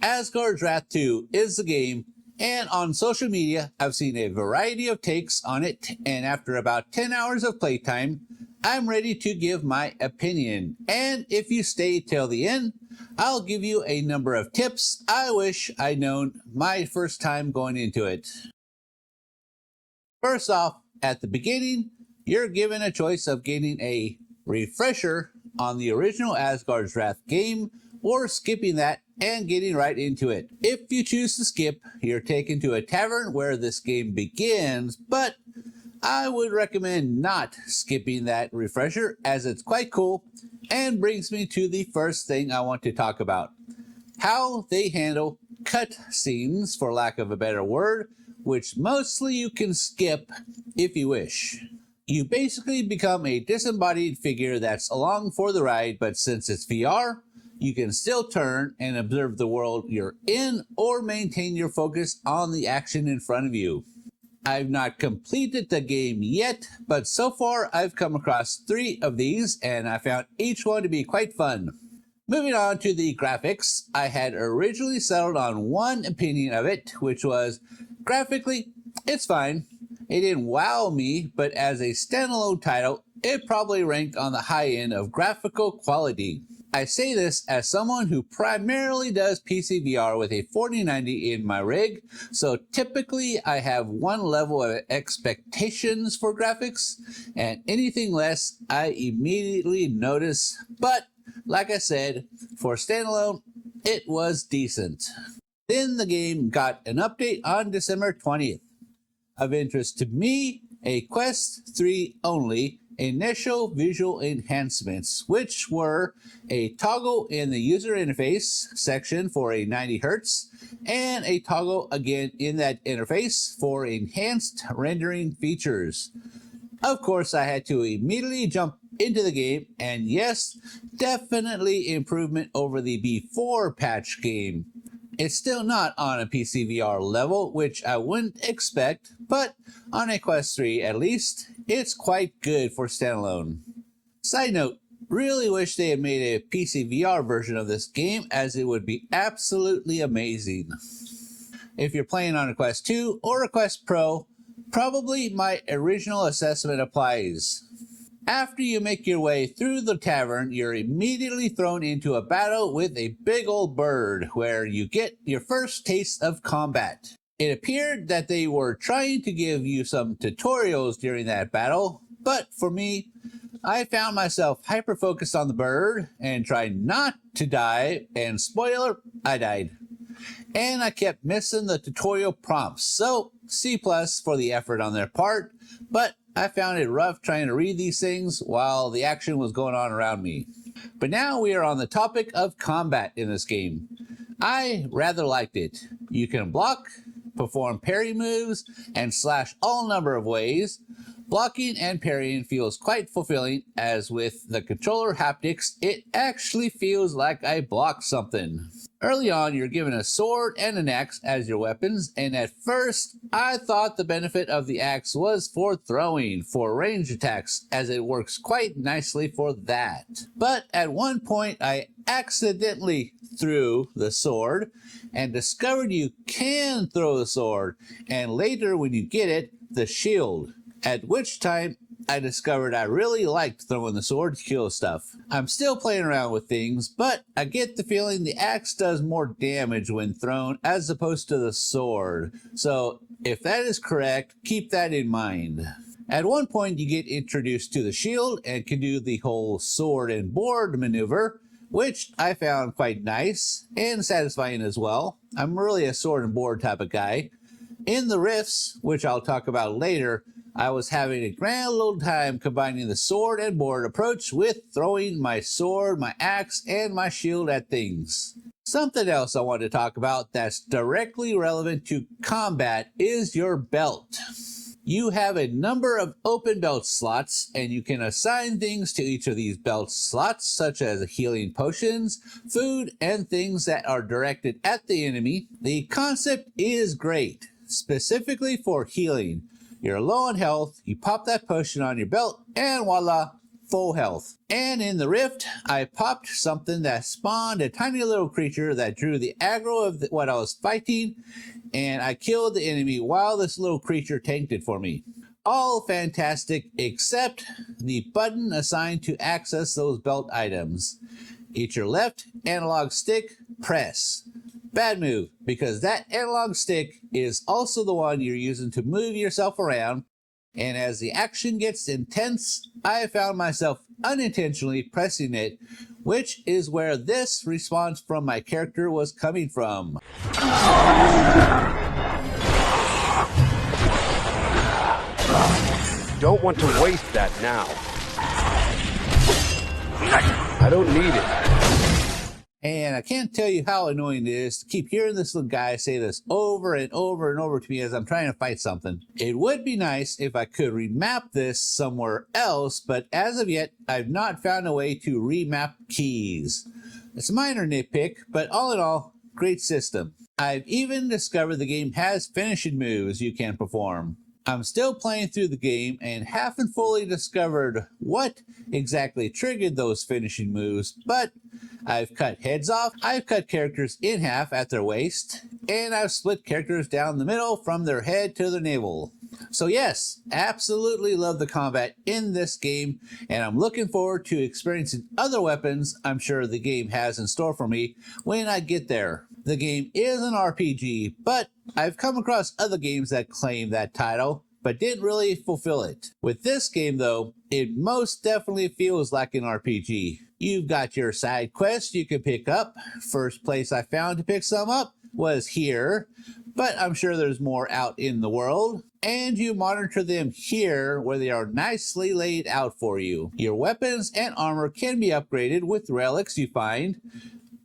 Asgard's Wrath 2 is the game, and on social media I've seen a variety of takes on it, and after about 10 hours of playtime, I'm ready to give my opinion. And if you stay till the end, I'll give you a number of tips I wish I'd known my first time going into it. First off, at the beginning, you're given a choice of getting a refresher on the original Asgard's Wrath game or skipping that and getting right into it. If you choose to skip, you're taken to a tavern where this game begins, but I would recommend not skipping that refresher as it's quite cool and brings me to the first thing I want to talk about. How they handle cut scenes, for lack of a better word, which mostly you can skip if you wish. You basically become a disembodied figure that's along for the ride, but since it's VR, you can still turn and observe the world you're in or maintain your focus on the action in front of you. I've not completed the game yet, but so far I've come across 3 of these and I found each one to be quite fun. Moving on to the graphics, I had originally settled on one opinion of it, which was graphically, it's fine. It didn't wow me, but as a standalone title, it probably ranked on the high end of graphical quality. I say this as someone who primarily does PC VR with a 4090 in my rig, so typically I have one level of expectations for graphics, and anything less I immediately notice, but like I said, for standalone, it was decent. Then the game got an update on December 20th. Of interest to me, a Quest 3 only initial visual enhancements, which were a toggle in the user interface section for a 90 Hz and a toggle again in that interface for enhanced rendering features. Of course, I had to immediately jump into the game, and yes, definitely improvement over the before patch game. It's still not on a PC VR level, which I wouldn't expect, but on a Quest 3 at least, it's quite good for standalone. Side note, really wish they had made a PC VR version of this game, as it would be absolutely amazing. If you're playing on a Quest 2 or a Quest Pro, probably my original assessment applies. After you make your way through the tavern, you're immediately thrown into a battle with a big old bird, where you get your first taste of combat. It appeared that they were trying to give you some tutorials during that battle, but for me, I found myself hyper-focused on the bird and tried not to die, and spoiler, I died. And I kept missing the tutorial prompts, so C+ for the effort on their part, but I found it rough trying to read these things while the action was going on around me. But now we are on the topic of combat in this game. I rather liked it. You can block, perform parry moves, and slash all number of ways. Blocking and parrying feels quite fulfilling, as with the controller haptics, it actually feels like I blocked something. Early on, you're given a sword and an axe as your weapons, and at first, I thought the benefit of the axe was for throwing, for range attacks, as it works quite nicely for that. But at one point, I accidentally threw the sword and discovered you can throw the sword, and later when you get it, the shield. At which time, I discovered I really liked throwing the sword to kill stuff. I'm still playing around with things, but I get the feeling the axe does more damage when thrown as opposed to the sword. So if that is correct, keep that in mind. At one point, you get introduced to the shield and can do the whole sword and board maneuver, which I found quite nice and satisfying as well. I'm really a sword and board type of guy. In the rifts, which I'll talk about later, I was having a grand old time combining the sword and board approach with throwing my sword, my axe, and my shield at things. Something else I want to talk about that's directly relevant to combat is your belt. You have a number of open belt slots, and you can assign things to each of these belt slots, such as healing potions, food, and things that are directed at the enemy. The concept is great, specifically for healing. You're low on health, you pop that potion on your belt, and voila, full health. And in the rift, I popped something that spawned a tiny little creature that drew the aggro of what I was fighting, and I killed the enemy while this little creature tanked it for me. All fantastic except the button assigned to access those belt items. Hit your left analog stick, press. Bad move, because that analog stick is also the one you're using to move yourself around, and as the action gets intense, I found myself unintentionally pressing it, which is where this response from my character was coming from. Don't want to waste that now. I don't need it. And I can't tell you how annoying it is to keep hearing this little guy say this over and over and over to me as I'm trying to fight something. It would be nice if I could remap this somewhere else, but as of yet, I've not found a way to remap keys. It's a minor nitpick, but all in all, great system. I've even discovered the game has finishing moves you can perform. I'm still playing through the game and haven't fully discovered what exactly triggered those finishing moves, but I've cut heads off, I've cut characters in half at their waist, and I've split characters down the middle from their head to their navel. So yes, absolutely love the combat in this game, and I'm looking forward to experiencing other weapons I'm sure the game has in store for me when I get there. The game is an RPG, but I've come across other games that claim that title, but didn't really fulfill it. With this game though, it most definitely feels like an RPG. You've got your side quests you can pick up. First place I found to pick some up was here, but I'm sure there's more out in the world. And you monitor them here where they are nicely laid out for you. Your weapons and armor can be upgraded with relics you find.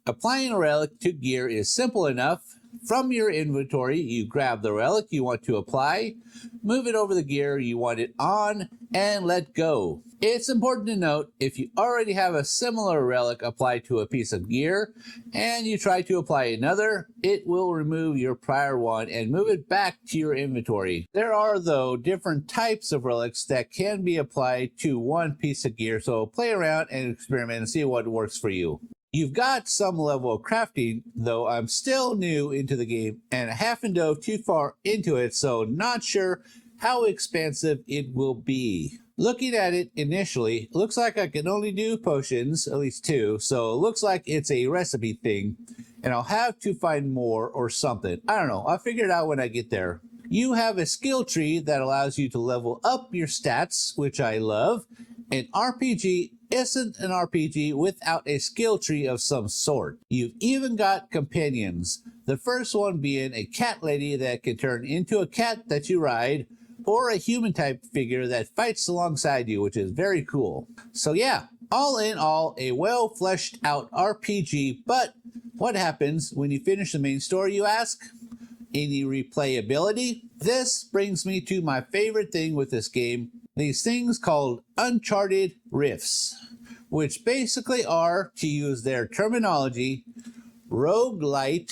Applying a relic to gear is simple enough. From your inventory, you grab the relic you want to apply, move it over the gear you want it on, and let go. It's important to note, if you already have a similar relic applied to a piece of gear, and you try to apply another, it will remove your prior one and move it back to your inventory. There are, though, different types of relics that can be applied to one piece of gear, so play around and experiment and see what works for you. You've got some level of crafting, though I'm still new into the game and I haven't dove too far into it, so not sure how expansive it will be. Looking at it initially, looks like I can only do potions, at least 2, so it looks like it's a recipe thing, and I'll have to find more or something. I don't know, I'll figure it out when I get there. You have a skill tree that allows you to level up your stats, which I love. An RPG isn't an RPG without a skill tree of some sort. You've even got companions. The first one being a cat lady that can turn into a cat that you ride, or a human type figure that fights alongside you, which is very cool. So yeah, all in all, a well fleshed out RPG, but what happens when you finish the main story, you ask? Any replayability? This brings me to my favorite thing with this game, these things called Uncharted Rifts, which basically are, to use their terminology, roguelite,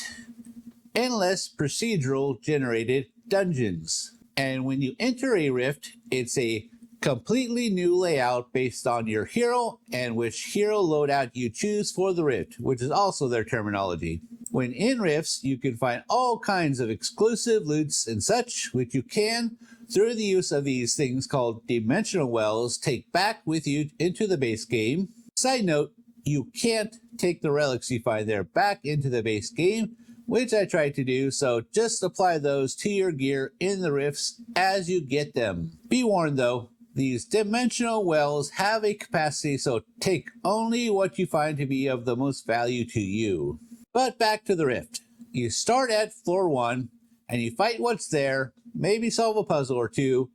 endless procedural generated dungeons. And when you enter a rift, it's a completely new layout based on your hero and which hero loadout you choose for the rift, which is also their terminology. When in rifts, you can find all kinds of exclusive loots and such, which you can, through the use of these things called dimensional wells, take back with you into the base game. Side note, you can't take the relics you find there back into the base game, which I tried to do, so just apply those to your gear in the rifts as you get them. Be warned though, these dimensional wells have a capacity, so take only what you find to be of the most value to you. But back to the rift. You start at floor 1, and you fight what's there, maybe solve a puzzle or two,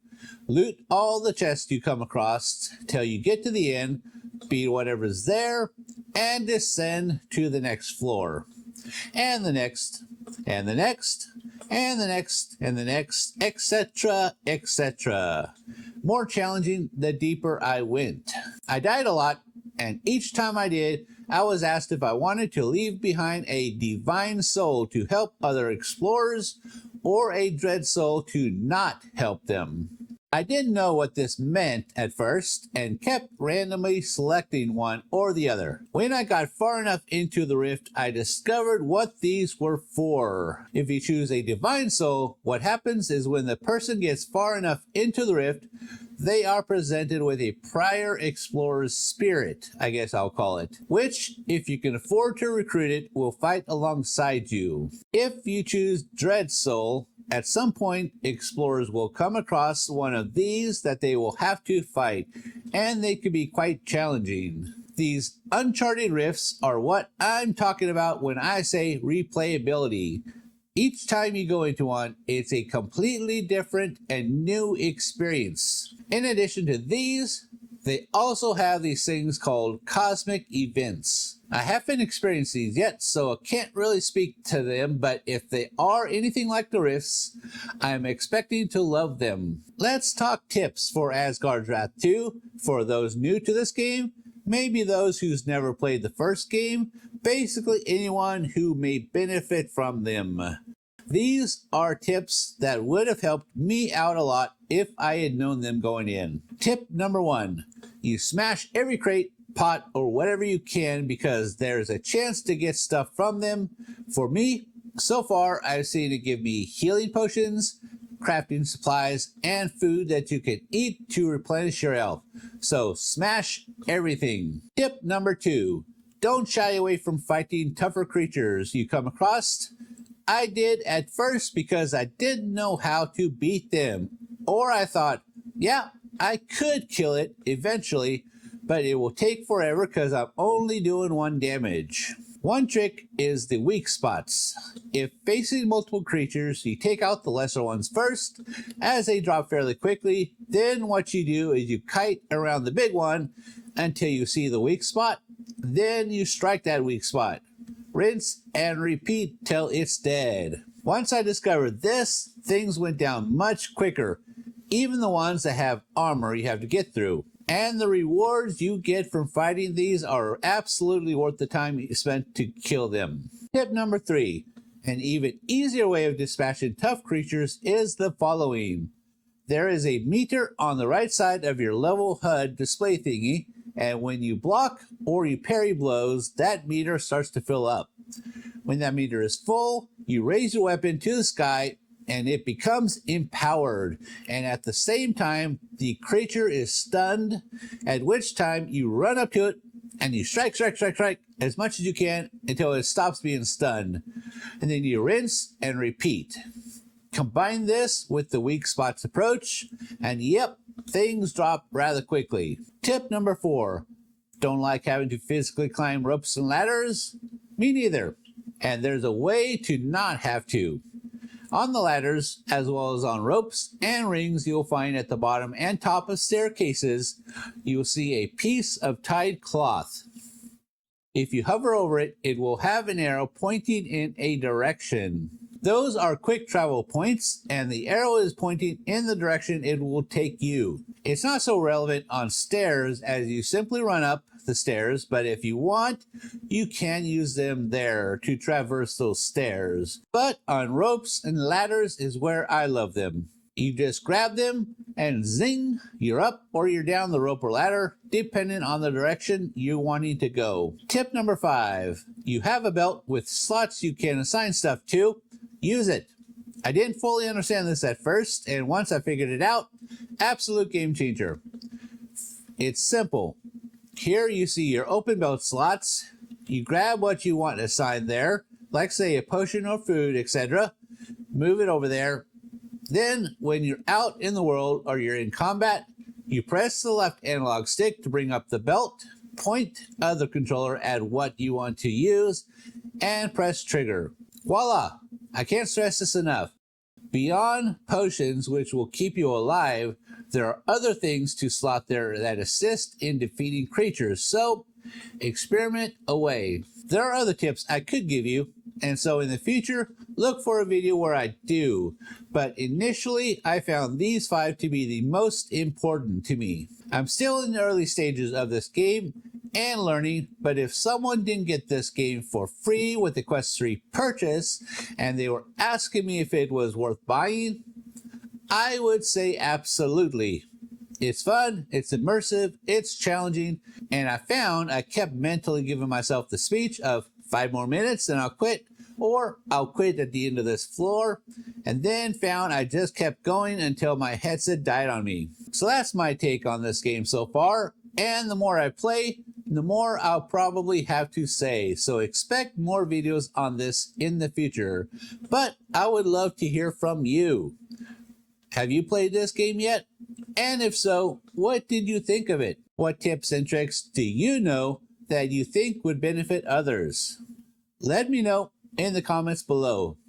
loot all the chests you come across till you get to the end, beat whatever's there, and descend to the next floor. And the next, and the next, and the next, and the next, etc., etc. More challenging the deeper I went. I died a lot, and each time I did, I was asked if I wanted to leave behind a divine soul to help other explorers, or a dread soul to not help them. I didn't know what this meant at first and kept randomly selecting one or the other. When I got far enough into the rift, I discovered what these were for. If you choose a divine soul, what happens is when the person gets far enough into the rift, they are presented with a prior explorer's spirit, I guess I'll call it, which, if you can afford to recruit it, will fight alongside you. If you choose Dread Soul, at some point, explorers will come across one of these that they will have to fight, and they can be quite challenging. These uncharted rifts are what I'm talking about when I say replayability. Each time you go into one, it's a completely different and new experience. In addition to these, they also have these things called cosmic events. I haven't experienced these yet, so I can't really speak to them, but if they are anything like the rifts, I'm expecting to love them. Let's talk tips for Asgards Wrath 2 for those new to this game, maybe those who's never played the first game, basically anyone who may benefit from them. These are tips that would have helped me out a lot if I had known them going in. Tip number 1, you smash every crate, pot, or whatever you can because there's a chance to get stuff from them. For me, so far I've seen it give me healing potions, crafting supplies, and food that you can eat to replenish your health. So smash everything. Tip number 2, don't shy away from fighting tougher creatures you come across. I did at first because I didn't know how to beat them. Or I thought, yeah, I could kill it eventually, but it will take forever because I'm only doing 1 damage. One trick is the weak spots. If facing multiple creatures, you take out the lesser ones first, as they drop fairly quickly. Then what you do is you kite around the big one until you see the weak spot. Then you strike that weak spot. Rinse and repeat till it's dead. Once I discovered this, things went down much quicker. Even the ones that have armor you have to get through. And the rewards you get from fighting these are absolutely worth the time you spent to kill them. Tip number 3, an even easier way of dispatching tough creatures is the following. There is a meter on the right side of your level HUD display thingy, and when you block or you parry blows, that meter starts to fill up. When that meter is full, you raise your weapon to the sky and it becomes empowered. And at the same time, the creature is stunned, at which time you run up to it and you strike as much as you can until it stops being stunned. And then you rinse and repeat. Combine this with the weak spots approach, and yep, things drop rather quickly. Tip number 4, don't like having to physically climb ropes and ladders? Me neither. And there's a way to not have to. On the ladders, as well as on ropes and rings you'll find at the bottom and top of staircases, you'll see a piece of tied cloth. If you hover over it, it will have an arrow pointing in a direction. Those are quick travel points, and the arrow is pointing in the direction it will take you. It's not so relevant on stairs as you simply run up the stairs, but if you want, you can use them there to traverse those stairs. But on ropes and ladders is where I love them. You just grab them and zing, you're up or you're down the rope or ladder, depending on the direction you're wanting to go. Tip number 5, you have a belt with slots you can assign stuff to. Use it. I didn't fully understand this at first, and once I figured it out, absolute game changer. It's simple. Here you see your open belt slots. You grab what you want assigned there, like say a potion or food, etc. Move it over there. Then when you're out in the world or you're in combat, you press the left analog stick to bring up the belt, point of the controller at what you want to use, and press trigger. Voila! I can't stress this enough. Beyond potions, which will keep you alive, there are other things to slot there that assist in defeating creatures, so experiment away. There are other tips I could give you, and so in the future, look for a video where I do. But initially, I found these 5 to be the most important to me. I'm still in the early stages of this game and learning, but if someone didn't get this game for free with the Quest 3 purchase, and they were asking me if it was worth buying, I would say absolutely. It's fun, it's immersive, it's challenging, and I found I kept mentally giving myself the speech of 5 more minutes and I'll quit, or I'll quit at the end of this floor, and then found I just kept going until my headset died on me. So that's my take on this game so far, and the more I play, the more I'll probably have to say, so expect more videos on this in the future. But I would love to hear from you. Have you played this game yet? And if so, what did you think of it? What tips and tricks do you know that you think would benefit others? Let me know in the comments below.